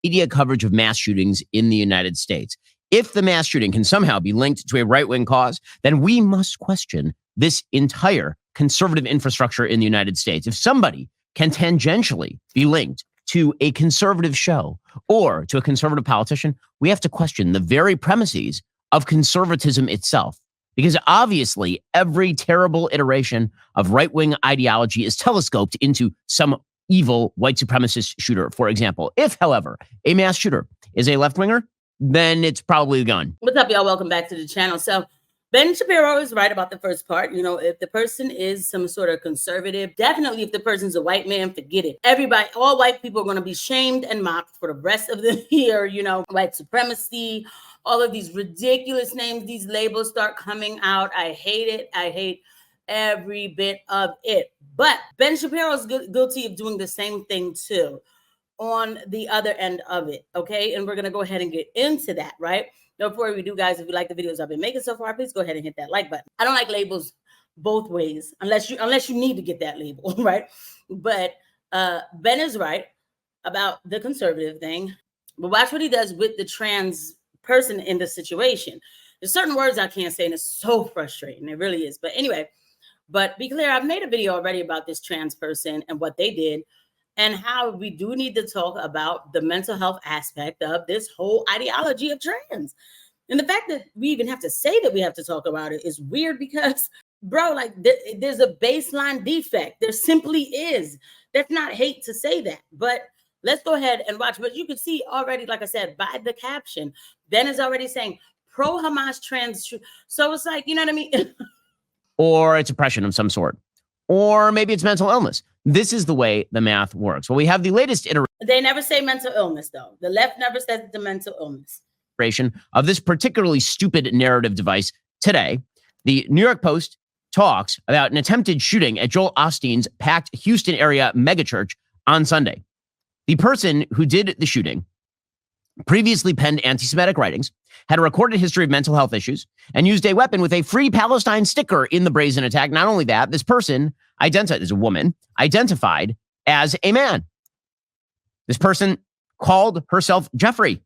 media coverage of mass shootings in the United States. If the mass shooting can somehow be linked to a right-wing cause, then we must question this entire conservative infrastructure in the United States. If somebody can tangentially be linked to a conservative show or to a conservative politician, we have to question the very premises of conservatism itself. Because obviously, every terrible iteration of right-wing ideology is telescoped into some evil white supremacist shooter, for example. If, however, a mass shooter is a left-winger, then it's probably a gun. What's up, y'all? Welcome back to the channel. So Ben Shapiro is right about the first part. You know, if the person is some sort of conservative, definitely if the person's a white man, forget it. Everybody, all white people are going to be shamed and mocked for the rest of the year. You know, white supremacy, all of these ridiculous names, these labels start coming out. I hate it. I hate every bit of it. But Ben Shapiro is guilty of doing the same thing too on the other end of it. Okay. And we're going to go ahead and get into that, right? Before we do, guys, if you like the videos I've been making so far, please go ahead and hit that like button. I don't like labels both ways, unless you need to get that label, right? But Ben is right about the conservative thing. But watch what he does with the trans person in the situation. There's certain words I can't say, and it's so frustrating. It really is. But anyway, but be clear, I've made a video already about this trans person and what they did, and how we do need to talk about the mental health aspect of this whole ideology of trans. And the fact that we even have to say that we have to talk about it is weird because, bro, like there's a baseline defect. There simply is. That's not hate to say that, but let's go ahead and watch. But you can see already, like I said, by the caption, Ben is already saying pro-Hamas trans. So it's like, you know what I mean? Or it's oppression of some sort. Or maybe it's mental illness. This is the way the math works. Well, we have the latest iteration. They never say mental illness, though. The left never says the mental illness. Of this particularly stupid narrative device today. The New York Post talks about an attempted shooting at Joel Osteen's packed Houston area megachurch on Sunday. The person who did the shooting previously penned anti-Semitic writings, had a recorded history of mental health issues, and used a weapon with a Free Palestine sticker in the brazen attack. Not only that, this person identified as a woman, identified as a man. This person called herself Jeffrey.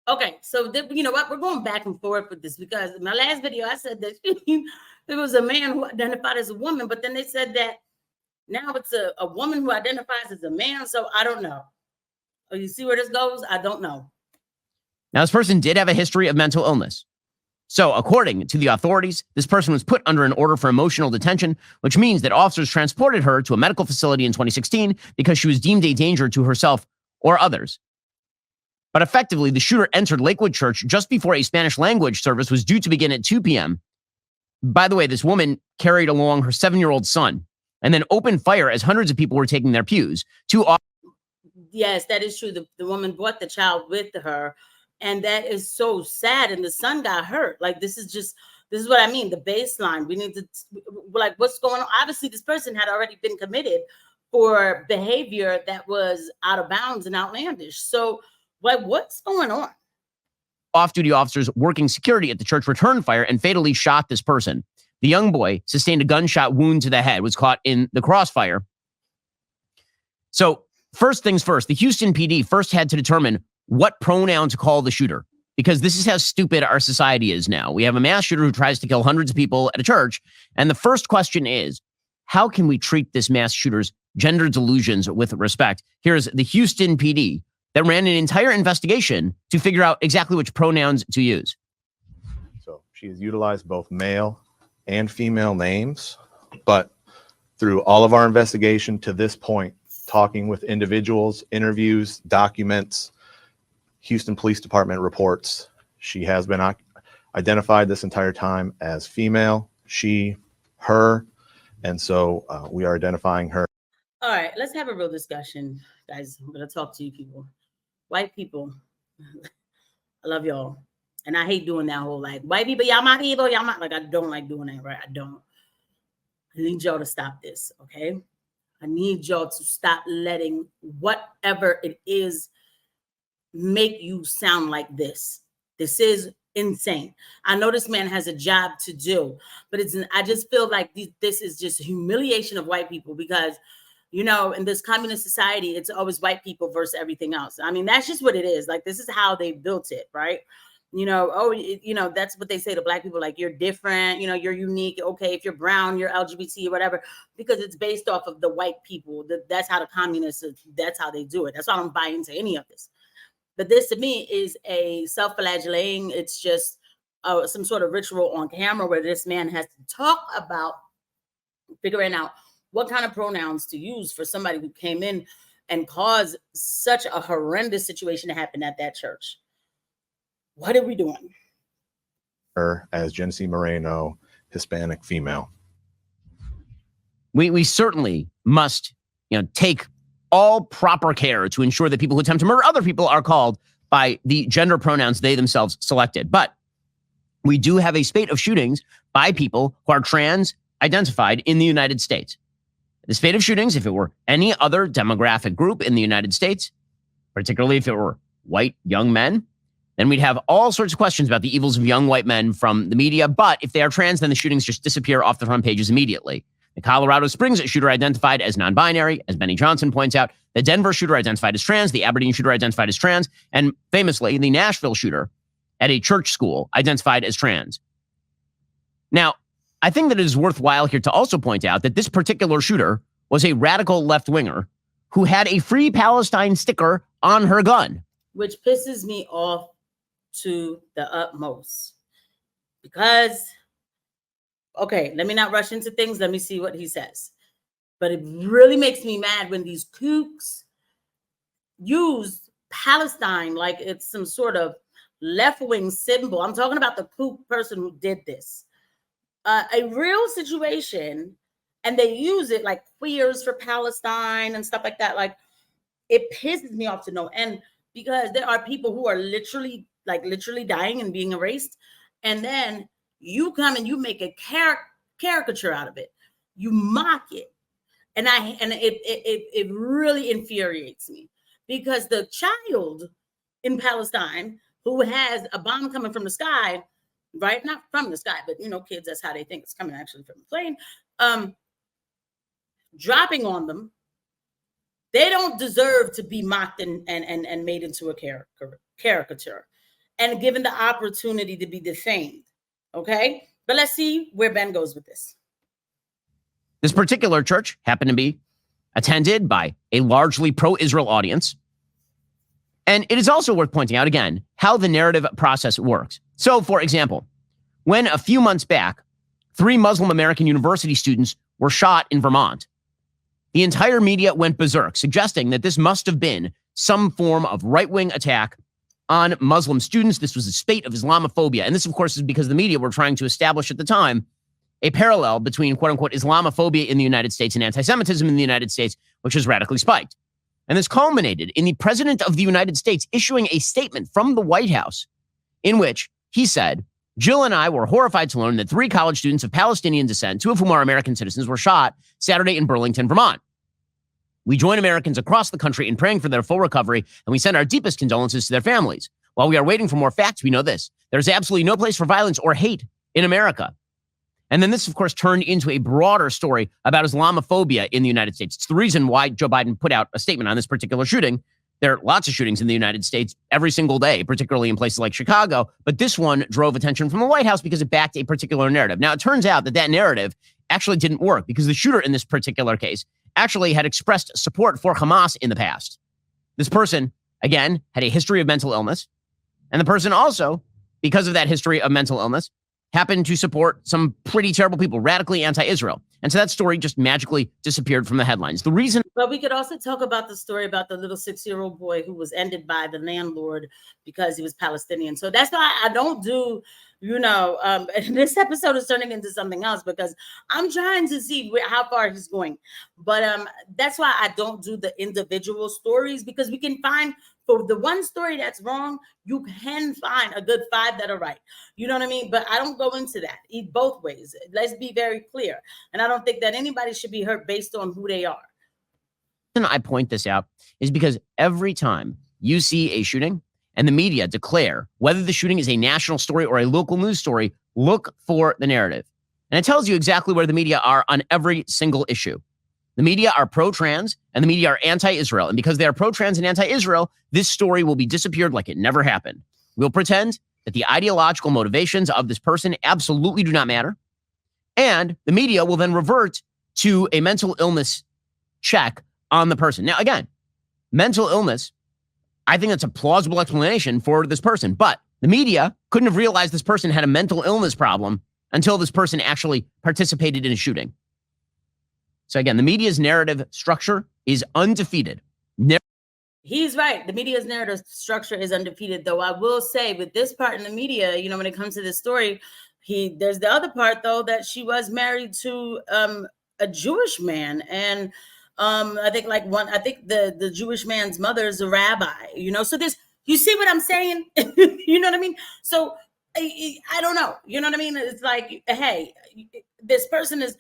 Okay, so you know what? We're going back and forth with this because in my last video, I said that there was a man who identified as a woman, but then they said that now it's a woman who identifies as a man. So I don't know. Oh, you see where this goes? I don't know. Now, this person did have a history of mental illness. So according to the authorities, this person was put under an order for emotional detention, which means that officers transported her to a medical facility in 2016 because she was deemed a danger to herself or others. But effectively, the shooter entered Lakewood Church just before a Spanish language service was due to begin at 2 p.m. By the way, this woman carried along her 7-year-old son and then opened fire as hundreds of people were taking their pews. Yes, that is true. The woman brought the child with her, and that is so sad. And the son got hurt. Like, this is what I mean. The baseline. We need to, like, what's going on? Obviously, this person had already been committed for behavior that was out of bounds and outlandish. So, like, what's going on? Off-duty officers working security at the church returned fire and fatally shot this person. The young boy sustained a gunshot wound to the head, was caught in the crossfire. So, first things first, the Houston PD first had to determine what pronoun to call the shooter, because this is how stupid our society is now. We have a mass shooter who tries to kill hundreds of people at a church, and the first question is, how can we treat this mass shooter's gender delusions with respect? Here's the Houston PD that ran an entire investigation to figure out exactly which pronouns to use. So she has utilized both male and female names, but through all of our investigation to this point, talking with individuals, interviews, documents, Houston Police Department reports, she has been identified this entire time as female, she, her, and so we are identifying her. All right, let's have a real discussion, guys. I'm going to talk to you people. White people, I love y'all. And I hate doing that whole, like, white people, y'all my people, y'all my, like, I don't like doing that, right? I don't. I need y'all to stop this, okay? I need y'all to stop letting whatever it is make you sound like this. This is insane. I know this man has a job to do, but I just feel like this is just humiliation of white people, because You know, in this communist society, it's always white people versus everything else. I mean, that's just what it is. Like, this is how they built it, right? You know, that's what they say to black people, like, you're different, you're unique. Okay, if you're brown, you're LGBT or whatever, because it's based off of the white people. That's how the communists, that's how they do it. That's why I don't buy into any of this. But this to me is a self-flagellating. It's just some sort of ritual on camera where this man has to talk about figuring out what kind of pronouns to use for somebody who came in and caused such a horrendous situation to happen at that church. What are we doing? Her as Genesee Moreno, Hispanic female. We certainly must, take all proper care to ensure that people who attempt to murder other people are called by the gender pronouns they themselves selected. But we do have a spate of shootings by people who are trans identified in the United States. The spate of shootings, if it were any other demographic group in the United States, particularly if it were white young men, then we'd have all sorts of questions about the evils of young white men from the media. But if they are trans, then the shootings just disappear off the front pages immediately. The Colorado Springs shooter identified as non-binary, as Benny Johnson points out. The Denver shooter identified as trans. The Aberdeen shooter identified as trans. And famously, the Nashville shooter at a church school identified as trans. Now, I think that it is worthwhile here to also point out that this particular shooter was a radical left-winger who had a Free Palestine sticker on her gun. Which pisses me off to the utmost. Because, okay, let me not rush into things. Let me see what he says. But it really makes me mad when these kooks use Palestine like it's some sort of left-wing symbol. I'm talking about the kook person who did this. A real situation, and they use it like queers for Palestine and stuff like that. Like, it pisses me off to no end, because there are people who are literally dying and being erased, and then you come and you make a caricature out of it. You mock it, and it really infuriates me, because the child in Palestine who has a bomb coming from the sky, right? Not from the sky, but kids, that's how they think it's coming actually from the plane, dropping on them. They don't deserve to be mocked and made into a caricature and given the opportunity to be defamed. Okay? But let's see where Ben goes with this. This particular church happened to be attended by a largely pro-Israel audience. And it is also worth pointing out, again, how the narrative process works. So, for example, when a few months back, 3 Muslim American university students were shot in Vermont, the entire media went berserk, suggesting that this must have been some form of right-wing attack on Muslim students. This was a spate of Islamophobia. And this, of course, is because the media were trying to establish at the time a parallel between, quote-unquote, Islamophobia in the United States and anti-Semitism in the United States, which has radically spiked. And this culminated in the President of the United States issuing a statement from the White House in which he said, "Jill and I were horrified to learn that 3 college students of Palestinian descent, 2 of whom are American citizens, were shot Saturday in Burlington, Vermont. We join Americans across the country in praying for their full recovery, and we send our deepest condolences to their families. While we are waiting for more facts, we know this: there's absolutely no place for violence or hate in America." And then this, of course, turned into a broader story about Islamophobia in the United States. It's the reason why Joe Biden put out a statement on this particular shooting. There are lots of shootings in the United States every single day, particularly in places like Chicago. But this one drove attention from the White House because it backed a particular narrative. Now, it turns out that that narrative actually didn't work, because the shooter in this particular case actually had expressed support for Hamas in the past. This person, again, had a history of mental illness. And the person also, because of that history of mental illness, happened to support some pretty terrible people, radically anti-Israel. And so that story just magically disappeared from the headlines. The reason... But we could also talk about the story about the little 6-year-old boy who was ended by the landlord because he was Palestinian. So that's why I don't do, this episode is turning into something else, because I'm trying to see how far he's going. But that's why I don't do the individual stories, because we can find, for the one story that's wrong, you can find a good 5 that are right. You know what I mean? But I don't go into that both ways. Let's be very clear. And I don't think that anybody should be hurt based on who they are. The reason I point this out is because every time you see a shooting and the media declare whether the shooting is a national story or a local news story, look for the narrative. And it tells you exactly where the media are on every single issue. The media are pro-trans and the media are anti-Israel. And because they are pro-trans and anti-Israel, this story will be disappeared like it never happened. We'll pretend that the ideological motivations of this person absolutely do not matter. And the media will then revert to a mental illness check on the person. Now, again, mental illness, I think that's a plausible explanation for this person. But the media couldn't have realized this person had a mental illness problem until this person actually participated in a shooting. So again, the media's narrative structure is undefeated. He's right. The media's narrative structure is undefeated, though I will say with this part in the media, you know, when it comes to this story, there's the other part, though, that she was married to a Jewish man. And I think the Jewish man's mother is a rabbi, you know, so you see what I'm saying? You know what I mean? So I don't know. You know what I mean? It's like, hey, this person is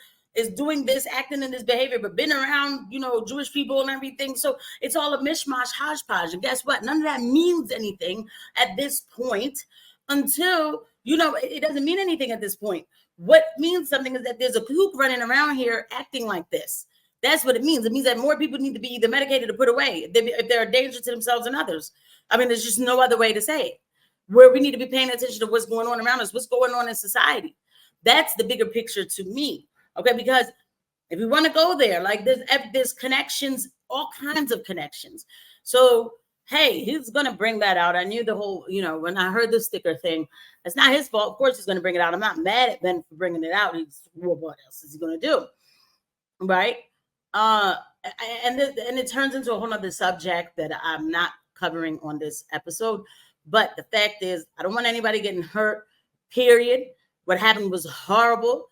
doing this, acting in this behavior, but been around, you know, Jewish people and everything. So it's all a mishmash, hodgepodge. And guess what? None of that means anything at this point until, you know, it doesn't mean anything at this point. What means something is that there's a kook running around here acting like this. That's what it means. It means that more people need to be either medicated or put away if they're a danger to themselves and others. I mean, there's just no other way to say it. Where we need to be paying attention to what's going on around us, what's going on in society. That's the bigger picture to me. Okay, because if we want to go there, like there's connections, all kinds of connections. So, hey, he's going to bring that out. I knew the whole, you know, when I heard the sticker thing, it's not his fault. Of course, he's going to bring it out. I'm not mad at Ben for bringing it out. What else is he going to do? Right? And it turns into a whole nother subject that I'm not covering on this episode. But the fact is, I don't want anybody getting hurt, period. What happened was horrible.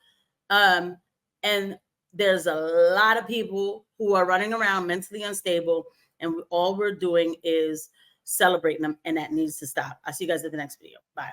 And there's a lot of people who are running around mentally unstable, and all we're doing is celebrating them, and that needs to stop. I'll see you guys at the next video. Bye.